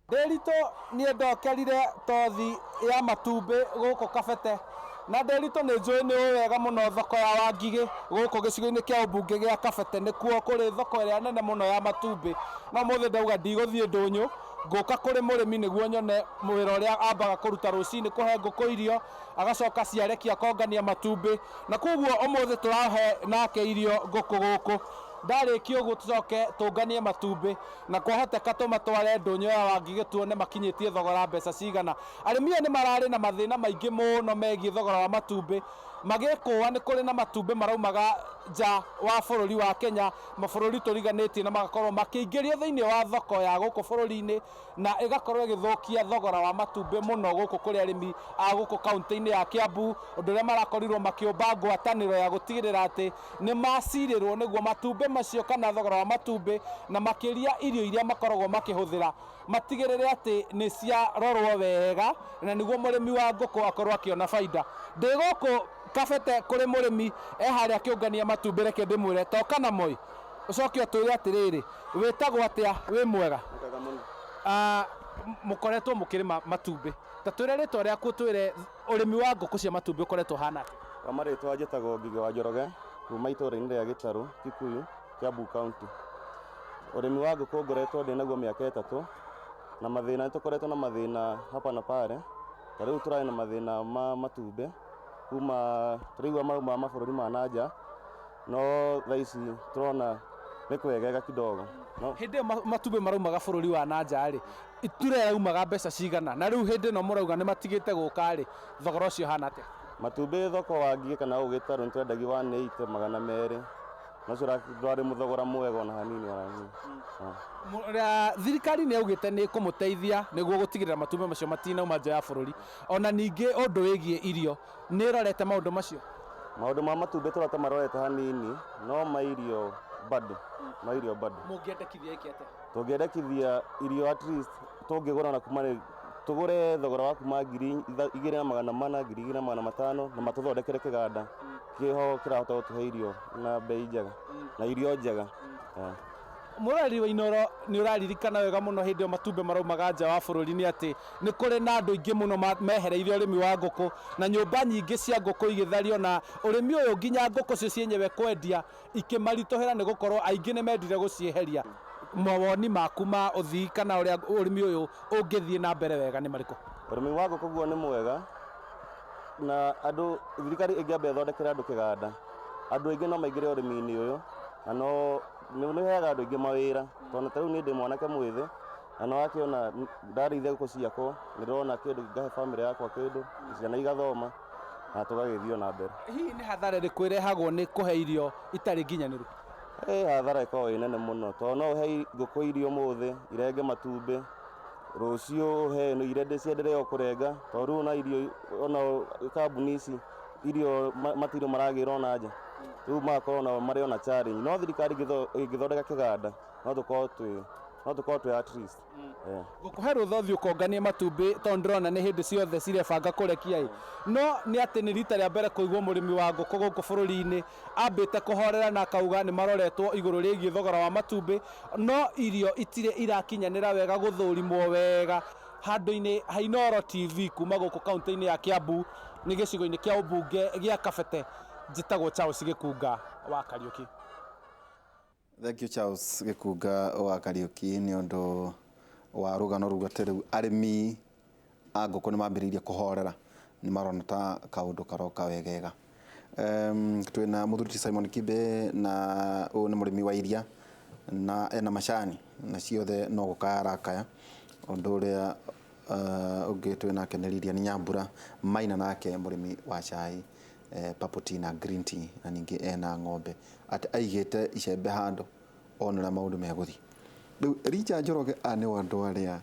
Nderito nie ndokerire tothi ya matumbi guku Kabete na nderito ni njui ni wega muno thoko ya Wangigi guku gicigo-ini kia umbunge gia Kabete nikuo kuri thoko ria nene muno ya matumbi no muthi ndauga ndiguthie ndunyu nguka kuri murimi niguo nyone mwira uria ambaga kuruta rucini kuhe nguku irio agacoka ciarekia kongania matumbi na koguo umuthi turahe nake irio nguku guku ndarikio guo tucoke tunganie matumbi na kwahoteka tumatware ndunyu ya Wangigi tuone makinyitie thogora mbeca cigana. Arimi ni marari na mathina maingi muno megie thogora wa matumbi magikuwa ni kuri na matumbi maraumaga nja wa bururi wa Kenya mabururi turiganitie na magakorwo makiingirio thiini wa thoko ya guku bururi-ini na igakorwo igithukia thogora wa matumbi muno guku kuri arimi a guku kaunti-ini ya Kiambu undu ria marakorirwo makiumba ngwataniro ya gutigirira ati ni macirirwo niguo matumbi macio kana thogora wa matumbi na makiria irio iria makoragwo makihuthira matigirire ati ni cia rorwo wega na niguo murimi wa nguku akorwo akiona faida. Ndi guku Kabete kuri murimi haria kiungania matumbi reke ndimwire toka na moi ucoke utwire atiriri witagwo atia wi mwega mukoretwo mukirima matumbi ta twire ritwa riaku twire urimi wa nguku cia matumbi ukoretwo hana amaritwa njitagwo Ngige wa Njoroge kuma itura-ini ria Gitaru Kikuyu Kiambu County. Urimi wa nguku ngoretwo ndinaguo miaka 3 na mathina tukoretwo na mathina hapa na pale tariu turai na mathina ma matumbi kuma turigwa mauma mabururi ma nanja no thaici turona ni kwegega kidogo no hindi matumbi maraumaga bururi wa nanja ri iture yaumaga mbeca cigana na riu hindi no murauga ni matigite guka ri thogora ucio hana atia matumbi thoko Wangigi kana Gitaru ntwendagi 180 no cura ndwari muthogora mwega ona hanini thirikari ni augite ni kumuteithia niguo gutigirira matumbi macio matinauma nja ya bururi ona ningi undu wigie irio ni rorete maundu macio maundu ma matumbi turata marorete hanini no mairio bado mungiendekithia iki ate tungiendekithia irio at least tungigura na kuma tugure thogora wa kuma 2,400 2,500 na matuthondekere kiganda kiho kirahota gutuhe irio na bei njega na irio njega. Murari wa Inoro ni uraririkana wega muno hindi o matumbi maraumaga nja wa bururi ni ati ni kuri na andu ingi muno mehereirie urimi wa nguku na nyumba nyingi cia nguku igithario na urimi uyu nginya nguku cio cienyewe kwendia ikimaritohera ni gukorwo aingi ni mendire gucieheria. Mawoni maku ma uthii kana uria urimi uyu ungithie na mbere wega ni mariko? Urimi wa nguku guo ni mwega na andu thirikari ingiambe thondekere andu kiganda andu aingi no maingire urimi-ini uyu na no ni heaga andu aingi mawira tondu tariu ni ndi mwanake mwithi na no akiona ndarithia nguku ciakwa ni ndona kindu ngahe family yakwa kindu ciana igathoma na tugagithio na mbere. Hihi ni hathara iriku irehagwo ni kuhe irio itari nginyaniru? Hathara ikoragwo inene muno tondu no uhe nguku irio muthi irenge matumbi rucio he no irende ciendelee o kurenga tondu na irio ona kambuni ici irio matirio maragira ona nja riu makorwo na mari ona challenge no thirikari igithondeka kiganda no tukorwo twi at least gukuhe ruthothi ukongania matumbi tondu ndirona ni hindi ciothe cirebanga kurekia no ni ati ni rita ria mbere kuigwo murimi wa nguku guku bururi-ini ambite kuhorera na akauga ni maroretwo iguru rigie thogora wa matumbi no irio itire irakinyanira wega guthurimwo wega handu-ini ha Inoro TV kuma guku kaunti-ini ya Kiambu ni gicigo-ini kia umbunge gia Kabete njitagwo Charles Gikunga wa Kariuki. Thank you Charles Gikunga wa Kariuki ni undu wa rugano rugate riu arimi a nguku ni mambiririe kuhorera ni marona ta kaundu karoka wegega. Twina muthuri Simon Kibe na ni murimi wa iria na ena macani na ciothe no gukarakaya undu uria ungi twina keneriria ni Nyambura Maina nake murimi wa chai papotina green tea na ningi ena ng'ombe ati aigite icembe handu onera maundu meguthi. Riu Richa Njoroge ane wandu aria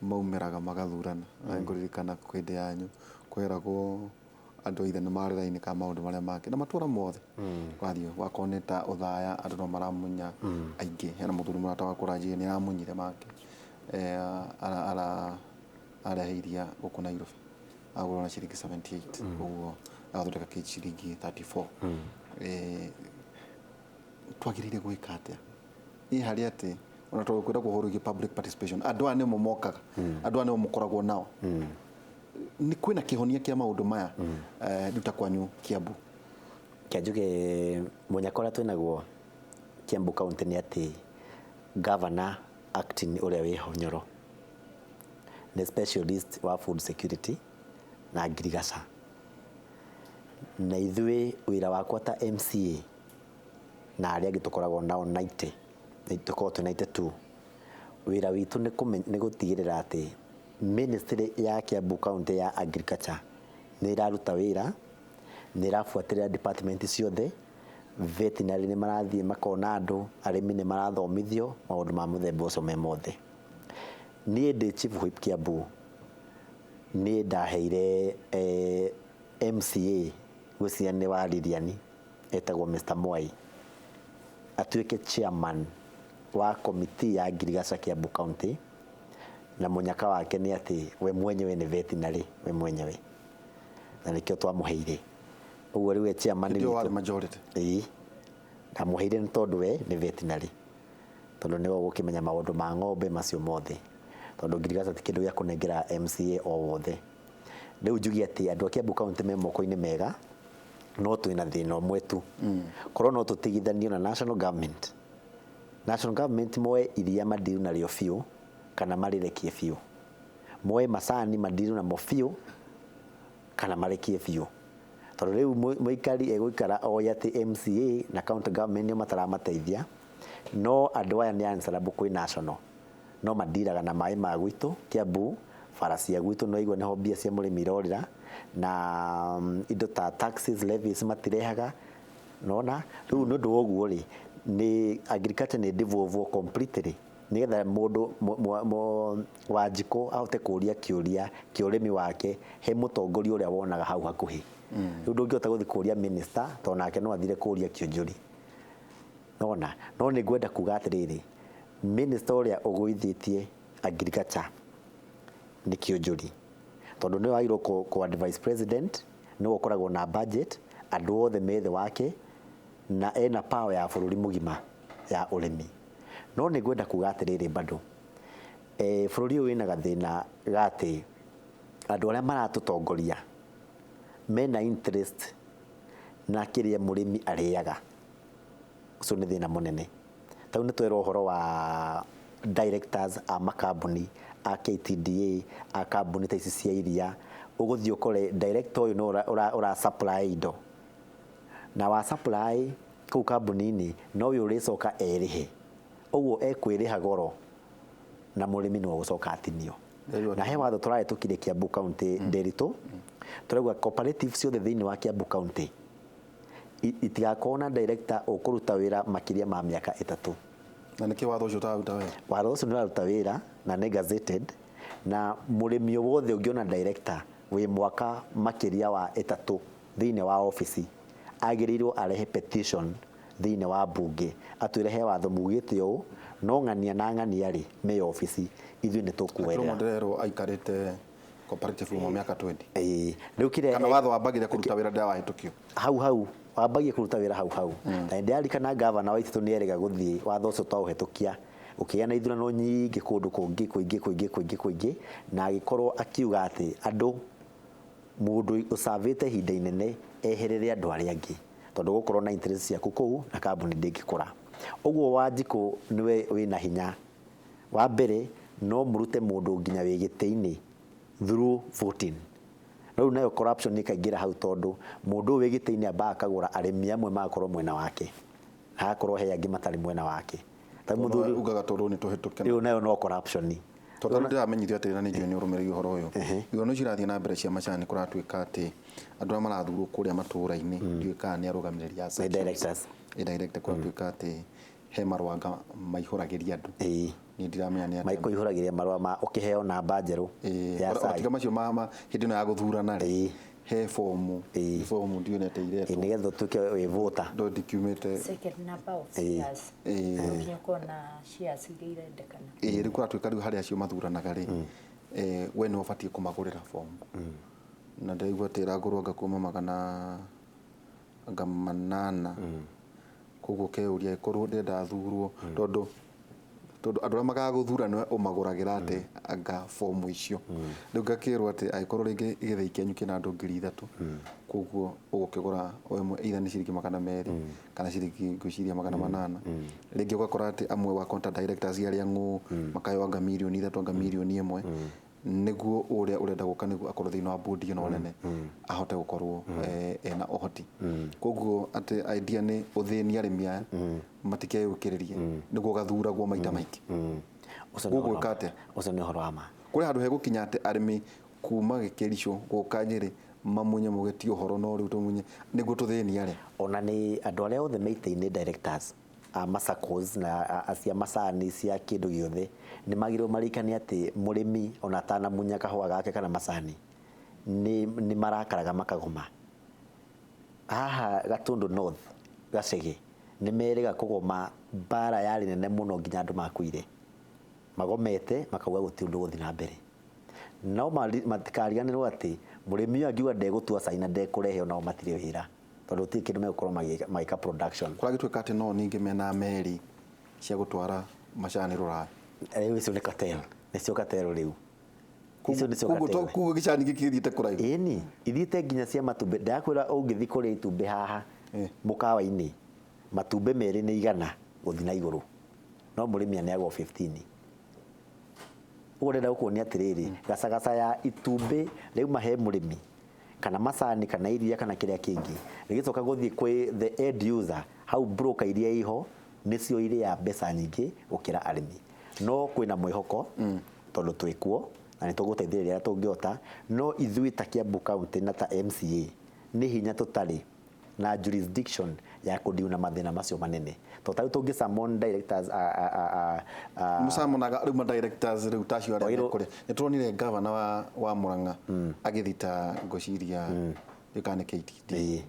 maumeraga magathurana nguririkana kwende yanyu kweragwo andu ithe ni marira-ini ka maundu maria make na matura mothe wathio wakoneta uthaya andu no maramunya aingi hena muthuri murata wa kuraji ni aramunyire make areheiria guku Nairobi agurwo na ciringi 78 uguo agathondeka ciringi 34 twagirire gwika atia i hari ati ona to kwenda kuhorukia public participation andu ane momokaga andu ane mokoragwo nao ni kwina kihonia kia maundu maya duta kwanyu Kiambu kiajuge munyakora twinagwo Kiambu county ni ati governor acting uria wi honyoro the specialist wa food security na agriculture na ithui wira wakwa ta MCA na aria gitukoragwo nao 90 tukoragwo twi 92 wira witu ni gutigirira ati ministry ya Kiambu county ya agriculture ni iraruta wira ni irafuatirira department ciothe veterinary ni marathie makona andu arimi ni marathomithio maundu ma muthemba ucio me mothe ni ndi chief whip Kiambu ni ndaheire MCA guciani wa Liliani etagwo Mr Mwai atuike chairman wa committee ya agriculture Kiambu county na munyaka wake ni ati we mwenyewe ni veterinary we mwenyewe na nikio twamuheire uguo riwe chairman ni wa majority ndamuheire ni tondu we ni veterinary tondu niwe gukimenya maundu ma ng'ombe macio mothe tondu agriculture ti kindu gya kunengera MCA o wothe riu njugi ati andu a Kiambu county me moko-ini mega no twina thina umwe tu korwo no tutigithanio na national government moe iria madiru nario fiu kana marirekie fiu moe macani madiru na mo fiu kana marekie fiu tondu riu muikari egwikara oya ati MCA na county government ni mataramateithia no andu aya ni answerable kwi national no madiraga na mai ma gwitu Kiambu farasi ya gwitu no igwe neho mbia cia murimi irorira na indo ta taxes levies matirehaga nona riu no ndu oguo ri ni agriculture ni devolve completely nigetha mundu Wanjiko ahote kuria kiuria kiurimi wake he mutongoria uria wonaga hau hakuhi riu ndungihota guthi kuria minister to nake no athire kuria kionjuri nona no ni ngwenda kuga atiriri minister uria ugwithitie agriculture ni kionjuri tondu ni wairo ko advice president ni ukoragwo na budget andu othe methe wake na ena power ya bururi mugima ya urimi no ni ngwenda kuga atiriri bado bururi uyu wina gathina gati andu aria maratutongoria mena interest na kiria murimi ariaga ucio ni thina munene tau ni twero horo wa directors a makambuni a KTDA a kambuni ta ici cia iria uguthii ukore director uyu no ura supply indo na wa supply ku kambuni-ini no uyu uricoka erihe uguo ekwiriha goro na murimi no gucoka atinio na he watho turae tukire Kiambu county nderitu turauga cooperative ciothe thiini wa Kiambu county itigakorwo director ukuruta wira makiria ma miaka 3 na niki watho ucio utaruta wira watho ucio ni uraruta wira na ni gazetted na murimi wothe ungiona director wi mwaka makiria wa 3 thiini wa office agirirwo arehe petition thiini wa bunge atwire he watho mugite u no ng'ania na ng'ania ri me office ithui ni tukuwerera ndero aikarite cooperative mu miaka 20 riu kire kana watho wambagire kuruta wira ndia wahitukio hau wambagie kuruta wira hau na ndiari kana governor wa Ititu ni erega guthii watho ucio twauhetukia ukigia na ithurano nyingi kundu kungi na agikorwo akiuga ati andu mundu usavite hinda inene eherere andu aria angi tondu gukorwo na interest ciaku kuu na kambuni ndingikura uguo Wanjiko niwe wina hinya wa mbere no murute mundu nginya wi giti-ini through voting no nayo corruption ikaingira hau tondu mundu wi giti-ini amba akagura arimi amwe makorwo mwena wake akorwo he angi matari mwena wake ta muthuri ugaga tondu ni tuhituke riu nayo no corruption tondu ndiramenyithio ati na ni njui ni urumiri uhoro uyu igono cirathie na mbere cia macani kuratuika ati andu marathurwo kuria matura-ini ndiuka ni arugamiriri ya directors director kuratuika ati he marwanga maihuragiria andu ni ndiramenya ni ati maiko ihuragiria marwa ma ukiheo namba njeru ya sai atiga macio mama hindi no ya guthurana ri he fomu ndio ne teire ni getho tuke we voter do document second number of shares ndio kona shares iria ndekana ri kuratuika riu hari acio mathuranaga ri we no ubatie kumagurira fomu na ndaigua tira ngorwo ngakuma magana ngamanana koguo keuria ikorwo ndenda thurwo tondu tondu andu aria magaguthura niwe umaguragira ate anga fomu icio riu ngakirwo ati aikorwo ringi igithii kenyu kina andu 3,000 koguo ugukigura o imwe either ni ciringi 200 kana ciringi ngwiciria 800 ringi ugakora ati amwe wa content directors aria ngu makayoanga milioni 3 anga milioni 1 niguo uria urenda guka niguo akorwo thiini wa board ino nene ahote gukorwo ena ohoti koguo ati idea ni uthini arimi aya matikeyukiririe niguo gathuragwo maita maingi gugu kate ucio ni horo ama kuri handu hegukinya ati arimi kuma gikirico guka Nyeri mamunye mugetie uhoro no riu tumunye niguo tuthini ari ona ni andu aria othe meite-ini directors a masacos na acia macani cia kindu giothe ni magirwo marikani ati murimi ona tana munya kahua gake kana macani ni marakaraga makagoma haha Gatundu North Gacege ni merega kugoma bara yari nene muno nginya andu makuire magomete makauga guti undu guthi na mbere no matikariganirwo ati murimi angiuga ndegutua caina ndekurehe ona matire wira tondu ti kindu megukorwo magika production kuragitwika ati no ningi mena meri cia gutwara macani ruraya riu icio ni cartel nicio cartel riu icio nicio cartel kugu gicani gikithiite kuraihu ini ithiite nginya cia matumbe ndakwira ungithi kuri itumbe haha mukawa-ini matumbe meri ni 100 guthi na iguru no murimi aneagwo 15 urenda gukuonia atiriri gacagaca ya itumbe riu mahe murimi kana macani kana iria kana kiria kingi rigicoka guthii kwi the end user hau broker iria iho nicio iria mbeca nyingi gukira arimi no kwina mwihoko tondu twikuo na nituguteithiriria tungiota no ithui ta Kiambu County na ta MCA ni hinya tutari na jurisdiction ya kudiuna mathina macio manene totari tungi summon directors musamonaga riu directors riu tacio aria kuri nituronire governor wa Murang'a agithita ngociria yukane KTD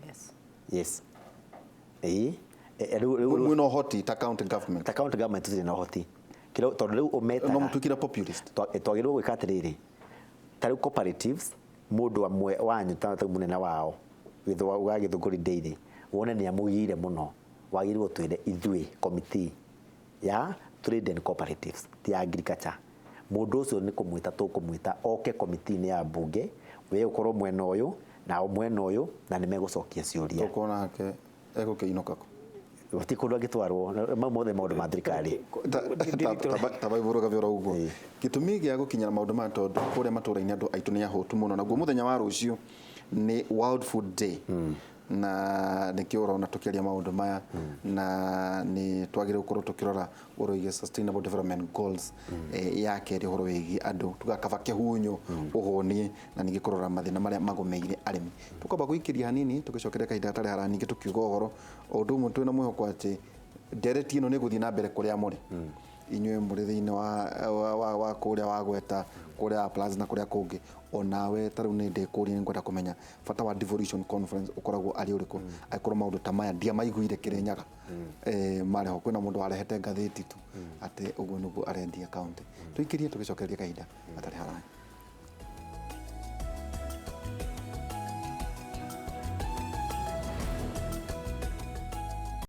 yes riu no hoti ta county government tutire no hoti kilo tondu riu umeta no mutukira populist twagirwo gwika atiriri tariu cooperatives mundu amwe wanyu ta munene wao githwa ugagithuguri daily wone ni amugire muno wagirwo twire ithui committee ya trade and cooperatives ti agriculture mundu ucio ni kumwita tukumwita oke committee ni ya bunge we ukorwo mwena uyu na mwena uyu na ni megucokia ciuria tukona ake egukiinoka wati kundu agitwarwo mothe maundu ma thirikari tabaiburu gavyora uguo gitumi gia gukinyira maundu ma tondu kuria matura-ini andu aitu ni ahotu muno naguo muthenya wa rucio ni World Food Day na nikio urona tukiaria maundu maya na ni twagire gukorwo tukirora uroige sustainable development goals ya keri horo wigi andu tugakaba kihunyo uhoni na ningi kurora mathina maria magomeire arimi tukaba guikiria hanini tugicokeria kahinda tari haraningi tukiuga uhoro undu umwe twina mwihoko ati ndereti ino ni guthii na mbere kuria muri inywe muri thiini wa kuria wa gweta kuria plus na kuria kungi onawe taru ni ndikuria ngwenda kumenya fata wa devolution conference ukoragwo ari uriku aikorwo maundu ta maya ndia maiguire Kirinyaga mari ho kwina mundu arehete ngatheti tu ati uguo nuguo arendia county tuikirie tugicokeria kahinda atari haraya